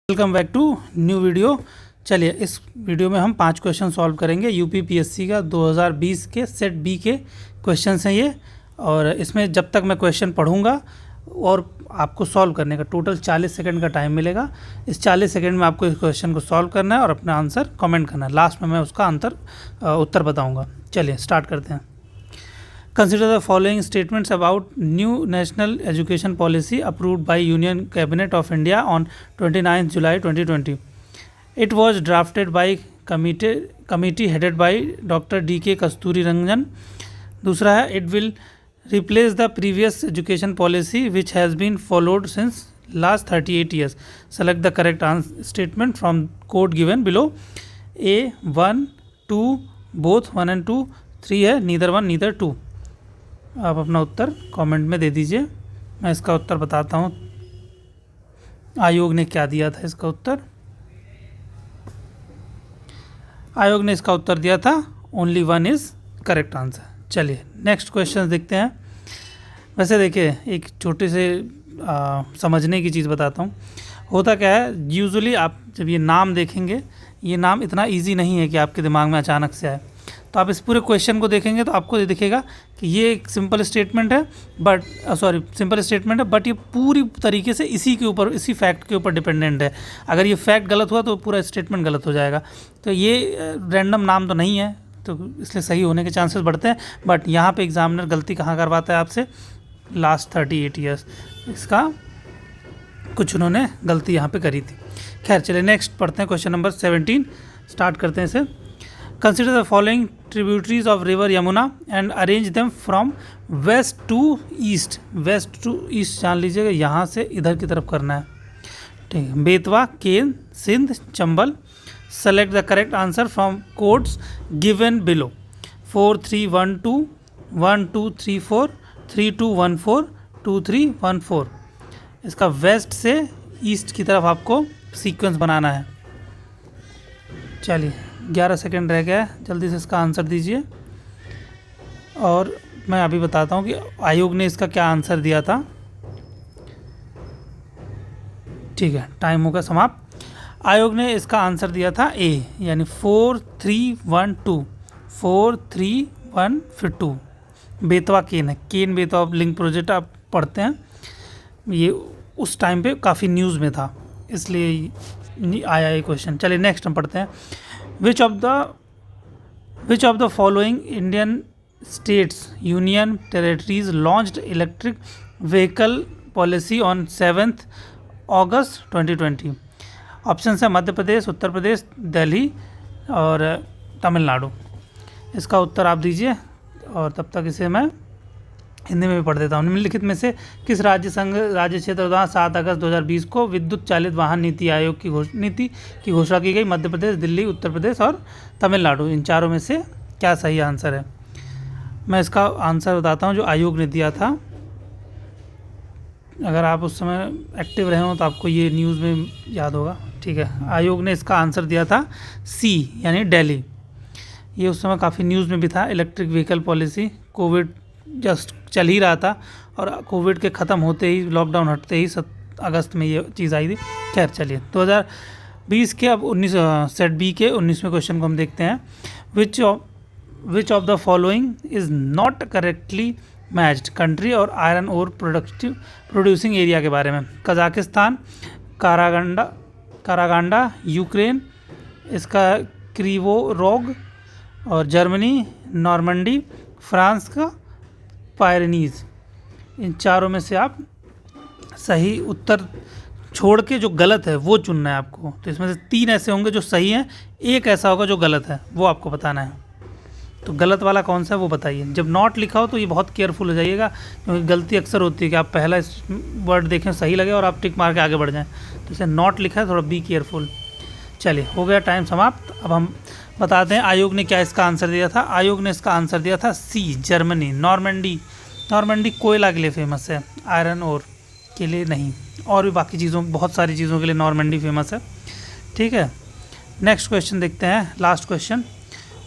Welcome back to new video. चलिए इस video में हम 5 क्वेश्चन सॉल्व करेंगे। यूपीपीएससी का 2020 के सेट बी के क्वेश्चंस हैं ये, और इसमें जब तक मैं क्वेश्चन पढ़ूंगा और आपको सॉल्व करने का टोटल 40 सेकंड का टाइम मिलेगा। इस 40 सेकंड में आपको इस क्वेश्चन को सॉल्व करना है और अपना आंसर कमेंट करना है। लास्ट में मैं उसका उत्तर बताऊँगा। चलिए स्टार्ट करते हैं। Consider the following statements about new national education policy approved by Union Cabinet of India on 29 July 2020. It was drafted by committee headed by Dr. D.K. Kasturi Rangan. दूसरा है, it will replace the previous education policy which has been followed since last 38 years. Select the correct statement from code given below. A 1 2 both 1 and 2, 3 है neither 1 neither 2. आप अपना उत्तर comment में दे दीजिए। मैं इसका उत्तर बताता हूँ आयोग ने क्या दिया था। इसका उत्तर आयोग ने इसका उत्तर दिया था ओनली 1 इज़ करेक्ट आंसर। चलिए नेक्स्ट क्वेश्चन देखते हैं। वैसे देखिए एक छोटे से समझने की चीज़ बताता हूँ। होता क्या है, यूजुअली आप जब ये नाम देखेंगे, ये नाम इतना इजी नहीं है कि आपके दिमाग में अचानक से आए। तो आप इस पूरे क्वेश्चन को देखेंगे तो आपको ये दिखेगा कि ये एक सिंपल स्टेटमेंट है, बट ये पूरी तरीके से इसी फैक्ट के ऊपर डिपेंडेंट है। अगर ये फैक्ट गलत हुआ तो पूरा स्टेटमेंट गलत हो जाएगा। तो ये रैंडम नाम तो नहीं है, तो इसलिए सही होने के चांसेस बढ़ते हैं। बट यहाँ पे एग्जामिनर गलती कहाँ करवाता है आपसे, लास्ट 38 ईयर्स, इसका कुछ उन्होंने गलती यहाँ पे करी थी। खैर चलिए नेक्स्ट पढ़ते हैं। क्वेश्चन नंबर 17 स्टार्ट करते हैं इसे। Consider the following tributaries of river Yamuna and arrange them from west to east. West to east जान लीजिएगा, यहाँ से इधर की तरफ करना है। ठीक है, बेतवा, केन, Sindh, Chambal. Select the correct answer from codes given below. 4 3 1 2 1 2 3 4 3 2 1 4 2 3 1 4। इसका वेस्ट से ईस्ट की तरफ आपको सीक्वेंस बनाना है। चलिए 11 सेकंड रह गया है, जल्दी से इसका आंसर दीजिए। और मैं अभी बताता हूँ कि आयोग ने इसका क्या आंसर दिया था। ठीक है, टाइम हो गया समाप्त। आयोग ने इसका आंसर दिया था ए, यानी 4 3 1 2, 4 3 1 फिर 2। बेतवा केन है, केन बेतवा लिंक प्रोजेक्ट आप पढ़ते हैं, ये उस टाइम पे काफ़ी न्यूज़ में था, इसलिए आया ये क्वेश्चन। चलिए नेक्स्ट हम पढ़ते हैं। Which of the following Indian states, union territories launched electric vehicle policy on 7th August 2020? Option है मध्य प्रदेश, उत्तर प्रदेश, दिल्ली और तमिलनाडु। इसका उत्तर आप दीजिए और तब तक इसे मैं हिंदी में भी पढ़ देता हूँ। निम्नलिखित में से किस राज्य क्षेत्र द्वारा 7 अगस्त 2020 को विद्युत चालित वाहन नीति आयोग की घोषणा की गई? मध्य प्रदेश, दिल्ली, उत्तर प्रदेश और तमिलनाडु। इन चारों में से क्या सही आंसर है? मैं इसका आंसर बताता हूँ जो आयोग ने दिया था। अगर आप उस समय एक्टिव रहे हो तो आपको ये न्यूज़ में याद होगा। ठीक है, आयोग ने इसका आंसर दिया था सी, यानी दिल्ली। ये उस समय काफ़ी न्यूज़ में भी था। Electric vehicle policy, Covid just चल ही रहा था और कोविड के ख़त्म होते ही, लॉकडाउन हटते ही 7 अगस्त में ये चीज़ आई थी। खैर चलिए 2020 के अब 19 सेट बी के 19वें क्वेश्चन को हम देखते हैं। विच of the following is not correctly matched? Country और आयरन ओर प्रोड्यूसिंग एरिया के बारे में। कजाकिस्तान, कारागांडा, यूक्रेन, इसका क्रीवोरोग, और जर्मनी, नॉर्मंडी, फ्रांस का पायरेनीज। इन चारों में से आप सही उत्तर छोड़ के जो गलत है वो चुनना है आपको। तो इसमें से 3 ऐसे होंगे जो सही हैं, एक ऐसा होगा जो गलत है, वो आपको बताना है। तो गलत वाला कौन सा है वो बताइए। जब नॉट लिखा हो तो ये बहुत केयरफुल हो जाइएगा, क्योंकि गलती अक्सर होती है कि आप पहला वर्ड देखें सही लगे और आप टिक मार के आगे बढ़ जाएँ। तो इसे नॉट लिखा है, थोड़ा बी केयरफुल। चलिए हो गया टाइम समाप्त। अब हम बताते हैं आयोग ने क्या इसका आंसर दिया था। आयोग ने इसका आंसर दिया था सी, जर्मनी। नॉर्मंडी कोयला के लिए फेमस है, आयरन ओर के लिए नहीं। और भी बाकी चीज़ों, बहुत सारी चीज़ों के लिए नॉर्मंडी फेमस है। ठीक है, नेक्स्ट क्वेश्चन देखते हैं, last question.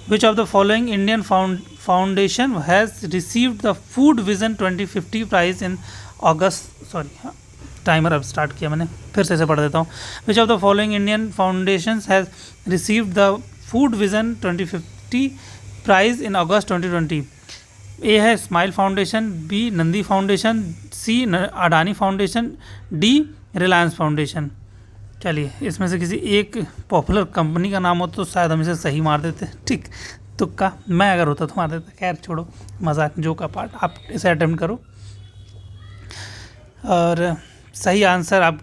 Which of the following Indian foundation has received the food vision 2050 prize in timer अब स्टार्ट किया मैंने, फिर से पढ़ देता हूँ। Which of the following Indian foundations has received the food vision 2050 prize in August 2020? A है smile foundation, B Naandi foundation, C Adani foundation, D Reliance foundation. चलिए इसमें से किसी एक पॉपुलर कंपनी का नाम हो तो शायद हम इसे सही मार देते, ठीक, तुक्का। मैं अगर होता तो मार देता। खैर छोड़ो, मजाक जो का पार्ट, आप इसे अटेम्प्ट करो और सही आंसर आप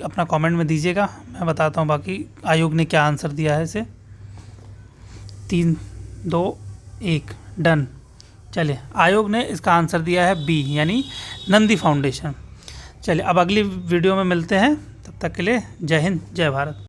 अपना कमेंट में दीजिएगा, मैं बताता हूँ बाकी आयोग ने क्या आंसर दिया है इसे। 3, 2, 1 डन। चलिए आयोग ने इसका आंसर दिया है बी, यानी नंदी फाउंडेशन। चलिए अब अगली वीडियो में मिलते हैं, तब तक के लिए जय हिंद, जय भारत।